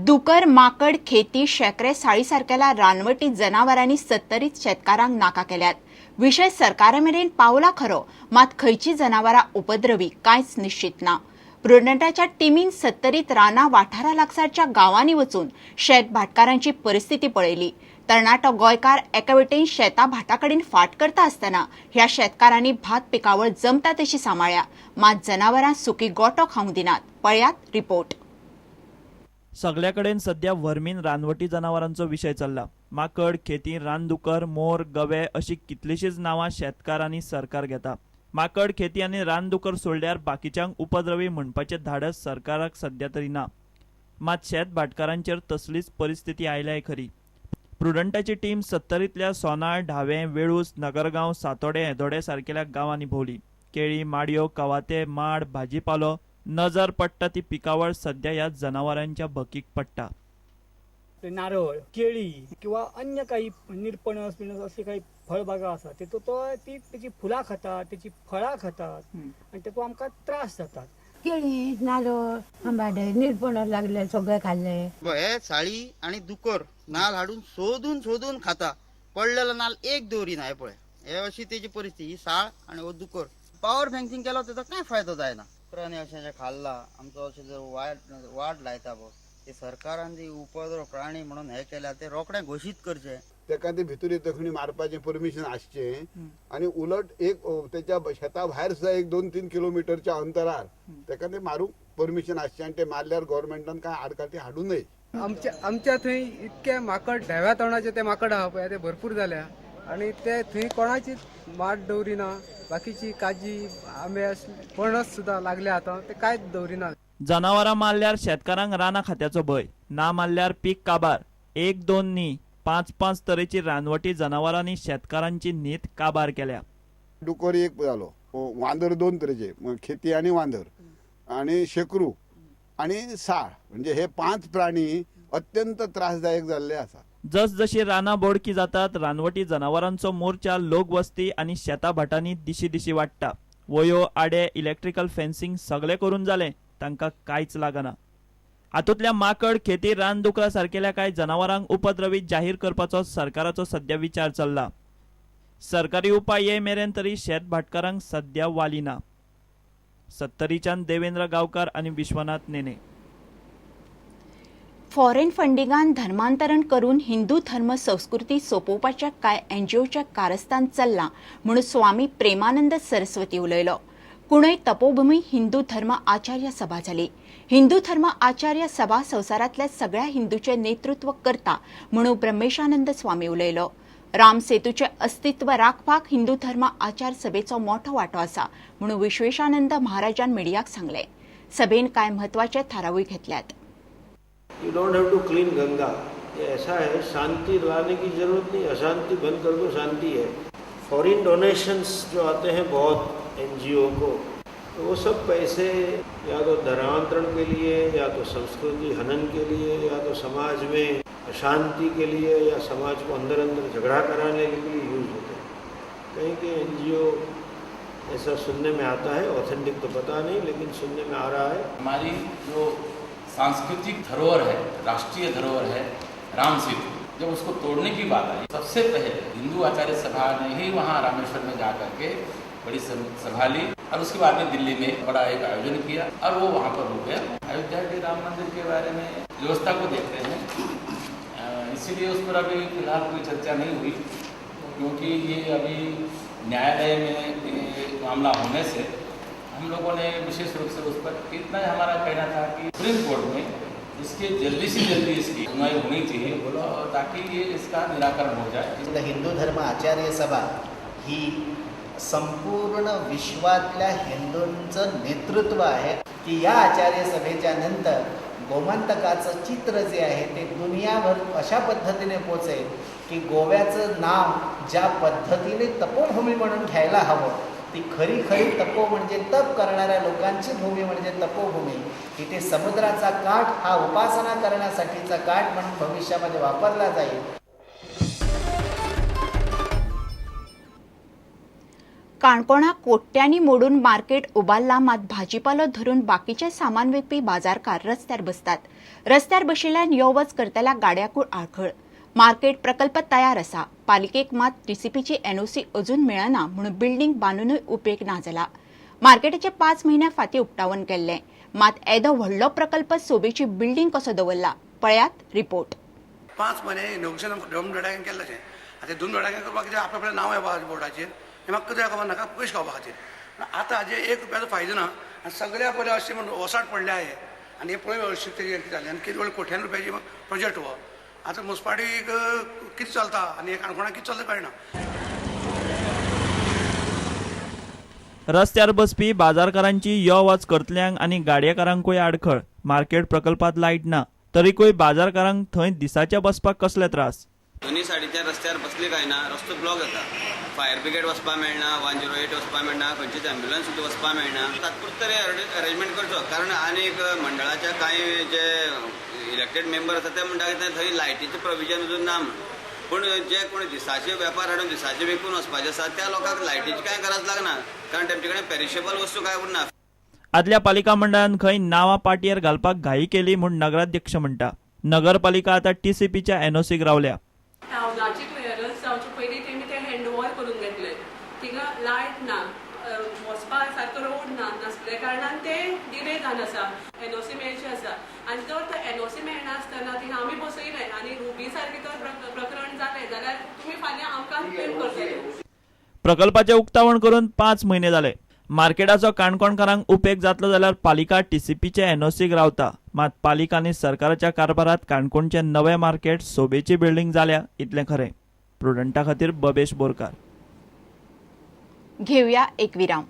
दुकर, माकड, खेती, शेकरे, साळीसारख्या रानवटी जनावरांनी सत्तरीत शेतकारांक नाका केल्यात। विषय सरकारामेरेन पावला खरो, मात खयची जनावरां उपद्रवी कांयच निश्चित ना। प्रुडंटाच्या टिमीन सत्तरीत राना वाठारा लागसारच्या गावांनी वचून शेत भाटकारांची परिस्थिती पळयली। तरणाटो गोंयकार एकावटेन शेता भाटाकडेन फाट करता आसतना ह्या शेतकारांनी भात पिकावळ जमता तशी सांबाळ्या, मात जनावरां सुकी गोटो खावंक दिनात। पळयात रिपोर्ट। सगळ्याकडेन सध्या वर्मीन रानवटी जनावरांचो विषय चल्ला। माकड, खेती, रानदुकर, मोर, गवे अशी कितलीशीच नावां शेतकार आनी सरकार घेता। माकड, खेती आनी रानदुकर सोडल्यार बाकीच्यांक उपद्रवी म्हणपाचें धाडस सरकाराक सध्या तरी ना। मात शेत भाटकारांचेर तसलीच परिस्थिती आयल्याय खरी। प्रुडंटाची टीम सत्तरीतल्या सोनाळ, ढावे, वेळूस, नगरगांव, सातोडे, येदोडे सारकेल्या गांवांनी भोंवली। केळी, माडयो, कवाते, माड, भाजीपालो नजर पडटा ती पिकावळ सध्या ह्या जनावरांच्या भकीक पडटा। नारळ, केळी किंवा अन्य काही निरपणस बिनस असे काही फळबागा आसा तेतून तो त्याची फुलां खातात, त्याची फळां खातात आणि तेतून आमकां त्रास जातात। केळी, नारळ, आंबाडे, निरपणस लागले सगळे खाल्ले। हे साळी आणि दुकर नाल हाडून सोदून सोदून खाता, पडलेला नाल एक दोरी नाही पळय। हे अशी त्याची परिस्थिती। साळ आणि हो दुकर पॉवर फेन्सिंग केला त्याचा काय फायदा जायना। प्राणी अशें खाल्ला आमचो अशें जर वाट लायता ते सरकारान जे उपद्रव प्राणी म्हणून हे केल्या ते रोखडे घोषित करचे। तेका ते भितर तखणी मारपाचें परमिशन आसचें आणि उलट एक त्याच्या शेता भायर सुद्धा 1-2-3 किलोमीटरच्या अंतरार तेका ते मारूंक परमिशन आसचें आणि ते मारल्यार गव्हर्नमेंटान काय आडकाठी हाडू नये। आमच्या थंय इतके माकड ढव्या तोंडाचे ते माकड आहा पळय ते भरपूर जाल्या आणि ते थंय कोणाची माड दवरिना। बाकीची काजी, आंबे, पणस सुद्धा लागले आता ते कांयच दवरिना। जनावरां मारल्यार शेतकारांक रानां खात्याचो भय, ना मारल्यार पीक काबार। 1-2 न्ही 5-5 तरेची रानवटी जनावरांनी शेतकारांची न्हीद काबार केल्या। डुकर एक जालो, वांदर 2 तरेचे, खेती आणि वांदर आणि शेकरू आणि साळ, म्हणजे हे 5 प्राणी अत्यंत त्रासदायक जाल्ले आसा। जसजशी रानां बोडकी जातात रानवटी जनावरांचो मोर्चा लोकवस्ती आणि शेता भाटांनी दिशी दिशी वाडटा। वयो, आडे, इलेक्ट्रिकल फेन्सिंग सगळे करून जाले, तांकां कांयच लागना। हातूंतल्या माकड, खेती, रानदुकरां सारकेल्या कांय जनावरांक उपद्रवी जाहीर करपाचो सरकाराचो सध्या विचार चल्ला। सरकारी उपाय ये मेरेन तरी शेत भाटकारांक सध्या वाली ना। सत्तरीच्यान देवेंद्र गांवकार आणि विश्वनाथ नेने। फॉरेन फंडिंगान धर्मांतरण करून हिंदू धर्म संस्कृती सोपोवपाच्या कांय एनजीओच्या कारस्थान चल्लां म्हणून स्वामी प्रेमानंद सरस्वती उलयलो। कुणय तपोभूमी हिंदू धर्म आचार्य सभा जाली। हिंदू धर्म आचार्य सभा संवसारांतल्या सगळ्या हिंदूचे नेतृत्व करता म्हणून ब्रह्मेशानंद स्वामी उलयलो। राम सेतूचे अस्तित्व राखपाक हिंदू धर्म आचार सभेचो मोठो वांटो आसा म्हणून विश्वेशानंद महाराजान मिडियाक सांगले। सभेन कांय म्हत्वाचे थारावूय घेतल्यात। You don't have to clean Ganga, ये ऐसा है, शांति लाने की जरूरत नहीं, अशांति बंद कर दो, शांति है। फॉरेन डोनेशंस जो आते हैं बहुत एनजीओ को, तो वो सब पैसे या तो धर्मांतरण के लिए, या तो संस्कृति हनन के लिए, या तो समाज में अशांति के लिए, या समाज को अंदर अंदर झगड़ा कराने के लिए यूज होते हैं। कहीं के एनजीओ ऐसा सुनने में आता है, ऑथेंटिक तो पता नहीं, लेकिन सुनने में आ रहा है। हमारी जो सांस्कृतिक धरोहर है, राष्ट्रीय धरोहर है राम सेतु, जब उसको तोड़ने की बात आई सबसे पहले हिंदू आचार्य सभा ने ही वहाँ रामेश्वर में जा करके बड़ी सभा ली और उसके बाद में दिल्ली में बड़ा एक आयोजन किया और वो वहाँ पर हो गया। अयोध्या के राम मंदिर के बारे में व्यवस्था को देखते हैं, इसीलिए उस पर अभी फिलहाल कोई चर्चा नहीं हुई, क्योंकि ये अभी न्यायालय में मामला होने से हम लोगों ने विशेष रूप से उस पर इतना हमारा कहना था कि सुप्रीम कोर्ट में इसके जल्दी से जल्दी इसकी सुनवाई होनी चाहिए बोला, ताकि ये इसका निराकरण हो जाए। हिंदू धर्म आचार्य सभा ही संपूर्ण विश्वातल्या हिंदूंचं नेतृत्व आहे की या आचार्य सभेच्या नंतर गोमंतकाचं चित्र जे आहे ते दुनियाभर अशा पद्धतीने पोचेल की गोव्याचं नाव ज्या पद्धतीने तपोभूमी म्हणून घ्यायला हवं, ती खरी खरी तपो म्हणजे तप करणाऱ्या लोकांची भूमी म्हणजे तपोभूमी, इथे समुद्राचा काठ हा उपासना करण्यासाठीचा काठ म्हणून भविष्यामध्ये वापरला जाईल। काणकोणा कोट्यांनी मोडून मार्केट उबारला, मात भाजीपालो धरून बाकीचे सामान विकपी बाजारकार रस्त्यार बसतात. रस्त्यार बशिल्ल्यान यो वच करतल्या गाड्याकूळ आडखळ. मार्केट प्रकल्प तयार आसा, पालिकेक मात टीसीपीची एनओसी अजून मेळना म्हणून बिल्डींग बांदूनय उपेग ना जाला. मार्केटाचे 5 म्हयन्या फाटीं उक्तावण केल्लें, मात येदो व्हडलो प्रकल्प सोबेची बिल्डींग कसो दवरला, पळयात रिपोर्ट. 5 म्हयने इनोग्रेशन 2 धडाक्यान केल्लें अशें. आतां 2 धडाक्यान करपाक कितें आपलें आपलें नांव येवपा बोर्डाचेर, हें म्हाका कितें खबर नाका, पयशे खावपा खातीर. आतां हाजे 1 रुपयाचो फायदो ना आनी सगळ्या बरें अशें म्हणून वसाट पडले आहे. आनी हे पळय अशें कितें जालें आनी कितें कोट्यान रुपयाची प्रोजेक्ट हो. आतां मुन्सिपाल्टीक कितें चलता आनी काणकोणाक कितें चलता कळना. रस्त्यार बसपी बाजारकारांची यो वच करतल्यांक आनी गाडयेकारांकूय आडखळ. मार्केट प्रकल्पात लायट ना, तरीकूय बाजारकारांक थंय दिसाचे बसपाक कसले त्रास. दोन्ही सायडीच्या रस्त्यार बसले काय ना, रस्तो ब्लॉक जाता. फायर ब्रिगेड वचपा मेळना, 108 वचपा मेळना, खंयचीच ॲम्ब्युलन्स सुद्दां वचपा मेळना. तात्पुरते तरी अरेंजमेंट करचो, कारण आनीक मंडळाच्या कांय जे इलेक्टेड मेंबर आसा ते म्हणटा की थंय लायटीचें प्रोविजन अजून ना. पूण जे कोणी दिसाचे वेपार हाडून दिसाचे विकून वचपाचे आसा त्या लोकांक लायटीची कांय गरज लागना, कारण तांचे कडेन पेरिशेबल वस्तू कांय उरना. आदल्या पालिका मंडळान खंय नांवां पाटयेर घालपाक घाई केली म्हूण नगराध्यक्ष म्हणटा. नगरपालिका आतां टीसीपीच्या एनओसीक रावल्या. टावनाची क्लियरन्स जावचे पयलीं तेमी ते हँडओव्हर करून घेतले. थिंगा लायट ना, वचपा सारको रोड ना, नासले कारणान ते डिले जावन आसा. एनओसी मेळची आसा आनी जर तो एनओसी मेळना आसतना थिंगा आमी बसयले आनी रुबी सारकें तर प्रकरण जालें जाल्यार तुमी फाल्यां आमकां ब्लेम करतले. प्रकल्पाचे उक्तावण करून 5 म्हयने जाले. मार्केटाचो काणकोणकारांक उपेग जातलो जाल्यार पालिका टीसीपीचे एनओसीक रावता. मात पालिका आनी सरकाराच्या कारभारात काणकोणचे नवे मार्केट सोबेची बिल्डींग जाल्या इतलें खरें. प्रुडंटा खातीर बबेश बोरकार. घेवया एक विराम.